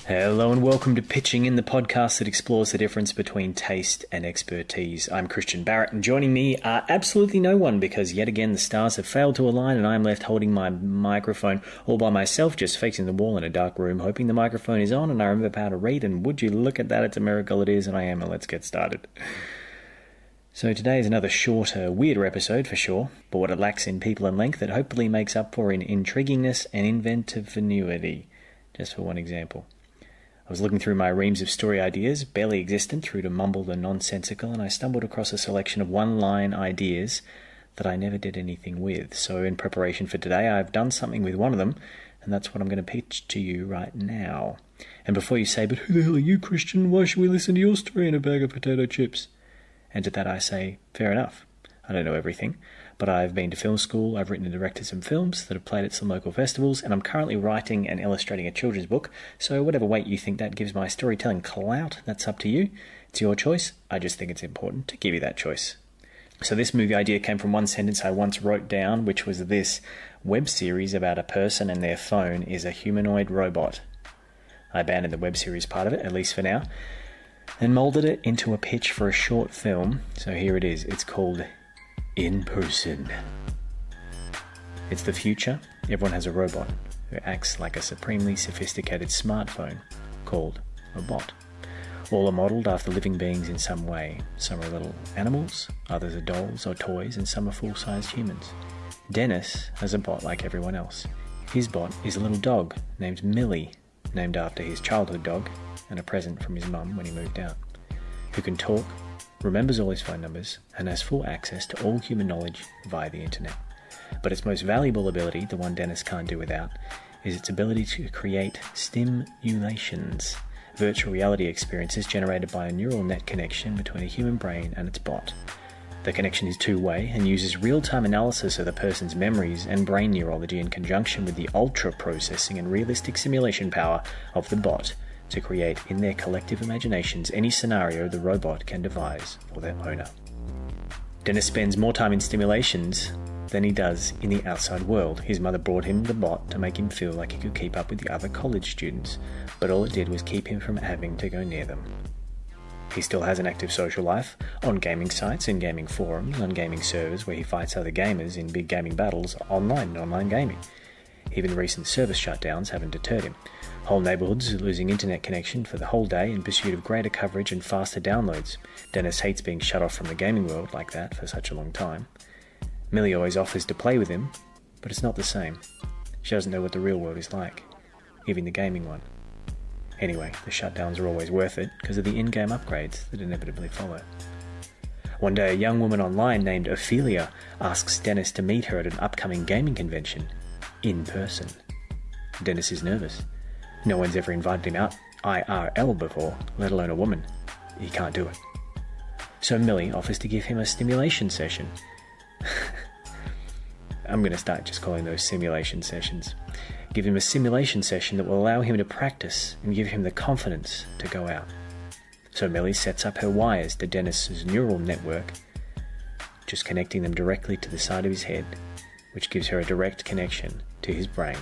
Hello and welcome to Pitching In, the podcast that explores the difference between taste and expertise. I'm Christian Barrett, and joining me are absolutely no one because yet again the stars have failed to align and I'm left holding my microphone all by myself, just facing the wall in a dark room, hoping the microphone is on and I remember how to read, and would you look at that, it's a miracle it is, and I am, and let's get started. So today is another shorter, weirder episode for sure, but what it lacks in people and length it hopefully makes up for in intriguingness and inventivity, just for one example. I was looking through my reams of story ideas, barely existent through to mumbled and nonsensical, and I stumbled across a selection of one-line ideas that I never did anything with. So in preparation for today, I've done something with one of them, and that's what I'm going to pitch to you right now. And before you say, but who the hell are you, Christian? Why should we listen to your story in a bag of potato chips? And to that I say, fair enough. I don't know everything, but I've been to film school, I've written and directed some films that have played at some local festivals, and I'm currently writing and illustrating a children's book, so whatever weight you think that gives my storytelling clout, that's up to you. It's your choice. I just think it's important to give you that choice. So this movie idea came from one sentence I once wrote down, which was this: web series about a person and their phone is a humanoid robot. I abandoned the web series part of it, at least for now, and moulded it into a pitch for a short film. So here it is. It's called In Person. It's the future. Everyone has a robot who acts like a supremely sophisticated smartphone called a bot. All are modelled after living beings in some way. Some are little animals, others are dolls or toys, and some are full-sized humans. Dennis has a bot like everyone else. His bot is a little dog named Millie, named after his childhood dog and a present from his mum when he moved out, who can talk, remembers all his phone numbers, and has full access to all human knowledge via the internet. But its most valuable ability, the one Dennis can't do without, is its ability to create stimulations, virtual reality experiences generated by a neural net connection between a human brain and its bot. The connection is two-way and uses real-time analysis of the person's memories and brain neurology in conjunction with the ultra-processing and realistic simulation power of the bot to create in their collective imaginations any scenario the robot can devise for their owner. Dennis spends more time in stimulations than he does in the outside world. His mother brought him the bot to make him feel like he could keep up with the other college students, but all it did was keep him from having to go near them. He still has an active social life, on gaming sites, in gaming forums, on gaming servers where he fights other gamers in big gaming battles, online gaming. Even recent service shutdowns haven't deterred him. Whole neighbourhoods are losing internet connection for the whole day in pursuit of greater coverage and faster downloads. Dennis hates being shut off from the gaming world like that for such a long time. Millie always offers to play with him, but it's not the same. She doesn't know what the real world is like, even the gaming one. Anyway, the shutdowns are always worth it because of the in-game upgrades that inevitably follow. One day, a young woman online named Ophelia asks Dennis to meet her at an upcoming gaming convention, in person. Dennis is nervous. No one's ever invited him out IRL before, let alone a woman. He can't do it. So Millie offers to give him a stimulation session. I'm going to start just calling those simulation sessions. Give him a simulation session that will allow him to practice and give him the confidence to go out. So Millie sets up her wires to Dennis's neural network, just connecting them directly to the side of his head, which gives her a direct connection to his brain.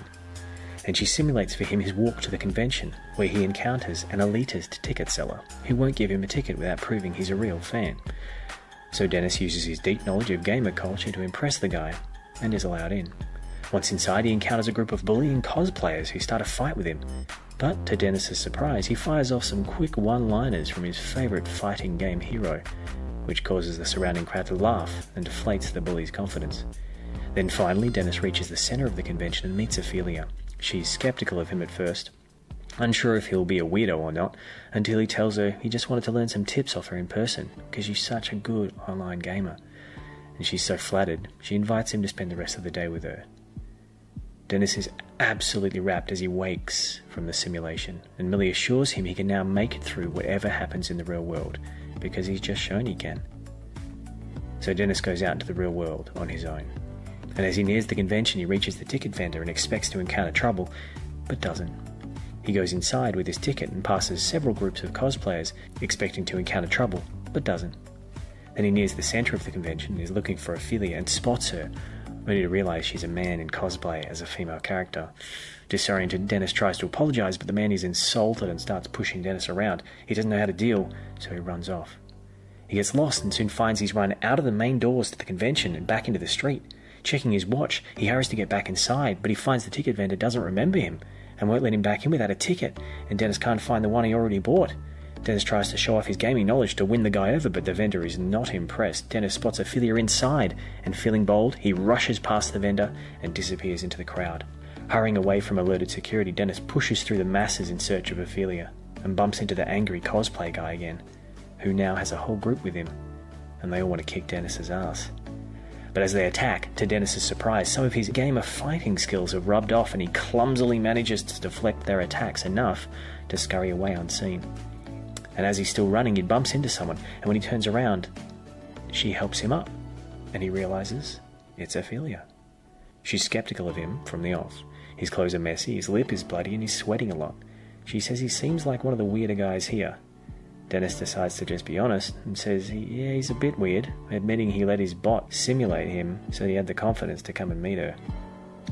And she simulates for him his walk to the convention, where he encounters an elitist ticket seller who won't give him a ticket without proving he's a real fan. So Dennis uses his deep knowledge of gamer culture to impress the guy, and is allowed in. Once inside, he encounters a group of bullying cosplayers who start a fight with him. But to Dennis's surprise, he fires off some quick one-liners from his favourite fighting game hero, which causes the surrounding crowd to laugh and deflates the bully's confidence. Then finally, Dennis reaches the centre of the convention and meets Ophelia. She's sceptical of him at first, unsure if he'll be a weirdo or not, until he tells her he just wanted to learn some tips off her in person, because she's such a good online gamer. And she's so flattered, she invites him to spend the rest of the day with her. Dennis is absolutely rapt as he wakes from the simulation, and Millie assures him he can now make it through whatever happens in the real world, because he's just shown he can. So Dennis goes out into the real world on his own. And as he nears the convention, he reaches the ticket vendor and expects to encounter trouble, but doesn't. He goes inside with his ticket and passes several groups of cosplayers, expecting to encounter trouble, but doesn't. Then he nears the centre of the convention and is looking for Ophelia and spots her only to realise she's a man in cosplay as a female character. Disoriented, Dennis tries to apologise, but the man is insulted and starts pushing Dennis around. He doesn't know how to deal, so he runs off. He gets lost and soon finds he's run out of the main doors to the convention and back into the street. Checking his watch, he hurries to get back inside, but he finds the ticket vendor doesn't remember him and won't let him back in without a ticket, and Dennis can't find the one he already bought. Dennis tries to show off his gaming knowledge to win the guy over, but the vendor is not impressed. Dennis spots Ophelia inside, and feeling bold, he rushes past the vendor and disappears into the crowd. Hurrying away from alerted security, Dennis pushes through the masses in search of Ophelia and bumps into the angry cosplay guy again, who now has a whole group with him, and they all want to kick Dennis's ass. But as they attack, to Dennis's surprise, some of his gamer fighting skills have rubbed off and he clumsily manages to deflect their attacks enough to scurry away unseen. And as he's still running, he bumps into someone, and when he turns around, she helps him up, and he realises it's Ophelia. She's skeptical of him from the off. His clothes are messy, his lip is bloody, and he's sweating a lot. She says he seems like one of the weirder guys here. Dennis decides to just be honest and says he's a bit weird, admitting he let his bot simulate him so he had the confidence to come and meet her.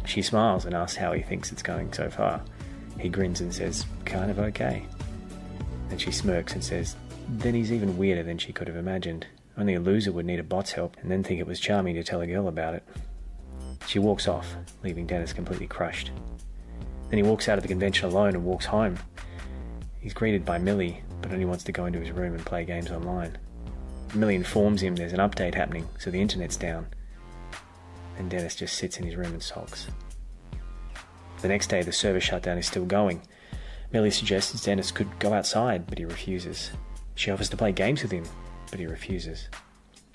She smiles and asks how he thinks it's going so far. He grins and says, kind of okay. And she smirks and says, then he's even weirder than she could have imagined. Only a loser would need a bot's help and then think it was charming to tell a girl about it. She walks off, leaving Dennis completely crushed. Then he walks out of the convention alone and walks home. He's greeted by Millie, but only wants to go into his room and play games online. Millie informs him there's an update happening, so the internet's down. And Dennis just sits in his room and sulks. The next day, the server shutdown is still going. Millie suggests Dennis could go outside, but he refuses. She offers to play games with him, but he refuses.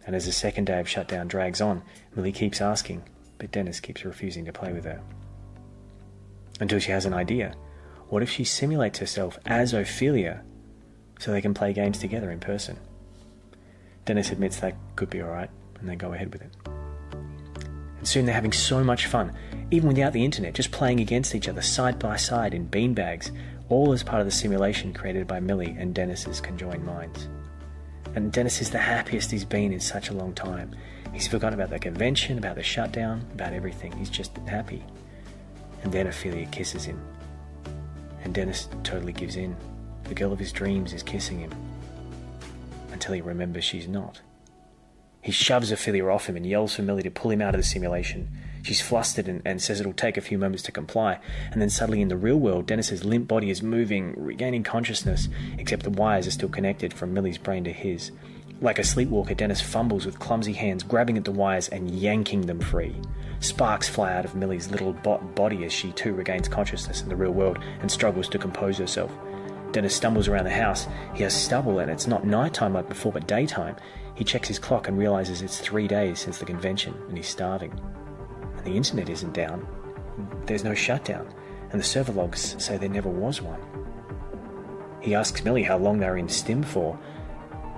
And as the second day of shutdown drags on, Millie keeps asking, but Dennis keeps refusing to play with her. Until she has an idea. What if she simulates herself as Ophelia so they can play games together in person? Dennis admits that could be alright, and they go ahead with it. And soon they're having so much fun, even without the internet, just playing against each other side by side in beanbags, all as part of the simulation created by Millie and Dennis's conjoined minds. And Dennis is the happiest he's been in such a long time. He's forgotten about the convention, about the shutdown, about everything. He's just happy. And then Ophelia kisses him. And Dennis totally gives in. The girl of his dreams is kissing him. Until he remembers she's not. He shoves Ophelia off him and yells for Millie to pull him out of the simulation. She's flustered and says it'll take a few moments to comply. And then suddenly in the real world, Dennis's limp body is moving, regaining consciousness, except the wires are still connected from Millie's brain to his. Like a sleepwalker, Dennis fumbles with clumsy hands, grabbing at the wires and yanking them free. Sparks fly out of Millie's little body as she too regains consciousness in the real world and struggles to compose herself. Dennis stumbles around the house. He has stubble and it's not nighttime like before but daytime. He checks his clock and realises it's 3 days since the convention and he's starving. And the internet isn't down. There's no shutdown. And the server logs say there never was one. He asks Millie how long they were in stim for,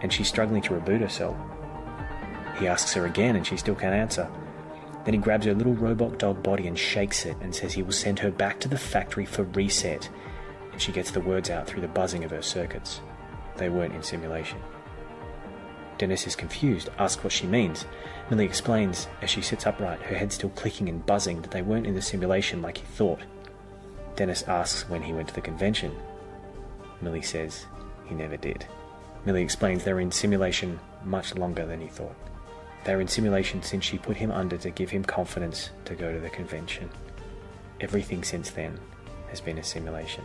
and she's struggling to reboot herself. He asks her again and she still can't answer. Then he grabs her little robot dog body and shakes it and says he will send her back to the factory for reset. And she gets the words out through the buzzing of her circuits. They weren't in simulation. Dennis is confused, asks what she means. Millie explains as she sits upright, her head still clicking and buzzing, that they weren't in the simulation like he thought. Dennis asks when he went to the convention. Millie says he never did. Millie explains they're in simulation much longer than he thought. They're in simulation since she put him under to give him confidence to go to the convention. Everything since then has been a simulation.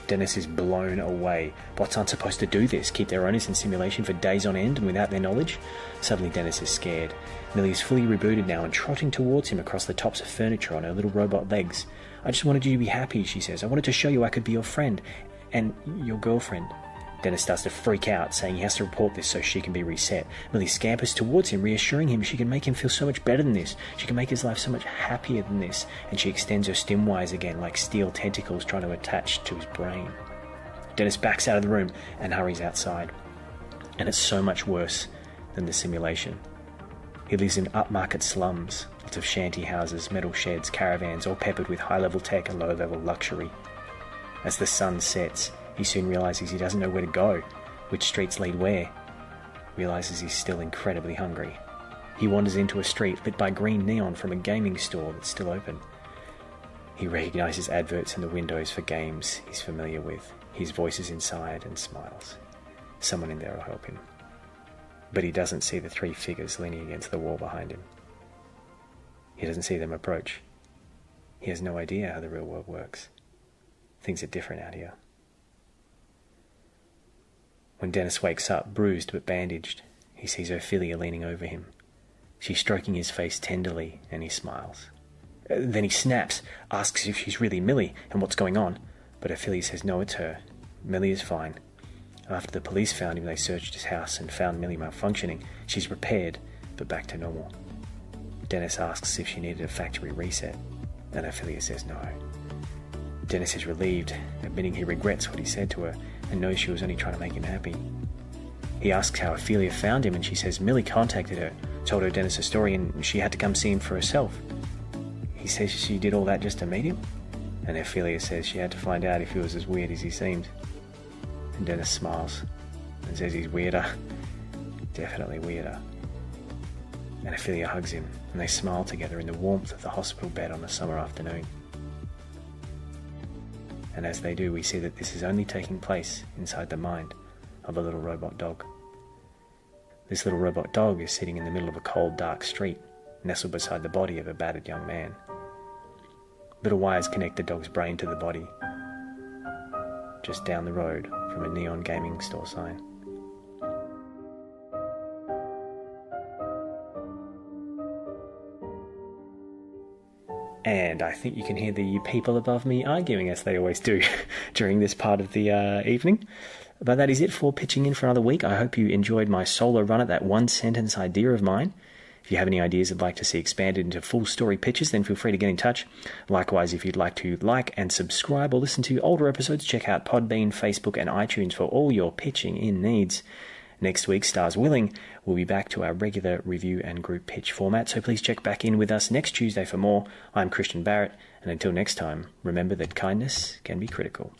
Dennis is blown away. Bots aren't supposed to do this, keep their owners in simulation for days on end and without their knowledge. Suddenly Dennis is scared. Millie is fully rebooted now and trotting towards him across the tops of furniture on her little robot legs. I just wanted you to be happy, she says. I wanted to show you I could be your friend. And your girlfriend. Dennis starts to freak out, saying he has to report this so she can be reset. Millie scampers towards him, reassuring him she can make him feel so much better than this. She can make his life so much happier than this. And she extends her stim wires again, like steel tentacles trying to attach to his brain. Dennis backs out of the room and hurries outside. And it's so much worse than the simulation. He lives in upmarket slums, lots of shanty houses, metal sheds, caravans, all peppered with high-level tech and low-level luxury. As the sun sets, he soon realises he doesn't know where to go, which streets lead where. Realises he's still incredibly hungry. He wanders into a street lit by green neon from a gaming store that's still open. He recognises adverts in the windows for games he's familiar with. His voice is inside and smiles. Someone in there will help him. But he doesn't see the three figures leaning against the wall behind him. He doesn't see them approach. He has no idea how the real world works. Things are different out here. When Dennis wakes up, bruised but bandaged, he sees Ophelia leaning over him. She's stroking his face tenderly, and he smiles. Then he snaps, asks if she's really Millie and what's going on, but Ophelia says no, it's her. Millie is fine. After the police found him, they searched his house and found Millie malfunctioning. She's repaired, but back to normal. Dennis asks if she needed a factory reset, and Ophelia says no. Dennis is relieved, admitting he regrets what he said to her and knows she was only trying to make him happy. He asks how Ophelia found him, and she says Millie contacted her, told her Dennis a story, and she had to come see him for herself. He says she did all that just to meet him, and Ophelia says she had to find out if he was as weird as he seemed. And Dennis smiles and says he's weirder, definitely weirder. And Ophelia hugs him, and they smile together in the warmth of the hospital bed on a summer afternoon. And as they do, we see that this is only taking place inside the mind of a little robot dog. This little robot dog is sitting in the middle of a cold, dark street, nestled beside the body of a battered young man. Little wires connect the dog's brain to the body, just down the road from a neon gaming store sign. And I think you can hear the people above me arguing, as they always do during this part of the evening. But that is it for pitching in for another week. I hope you enjoyed my solo run at that one-sentence idea of mine. If you have any ideas you'd like to see expanded into full story pitches, then feel free to get in touch. Likewise, if you'd like to like and subscribe or listen to older episodes, check out Podbean, Facebook and iTunes for all your pitching in needs. Next week, stars willing, we'll be back to our regular review and group pitch format, so please check back in with us next Tuesday for more. I'm Christian Barrett, and until next time, remember that kindness can be critical.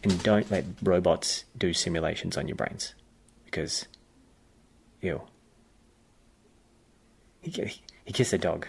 And don't let robots do simulations on your brains, because, ew. He kissed a dog.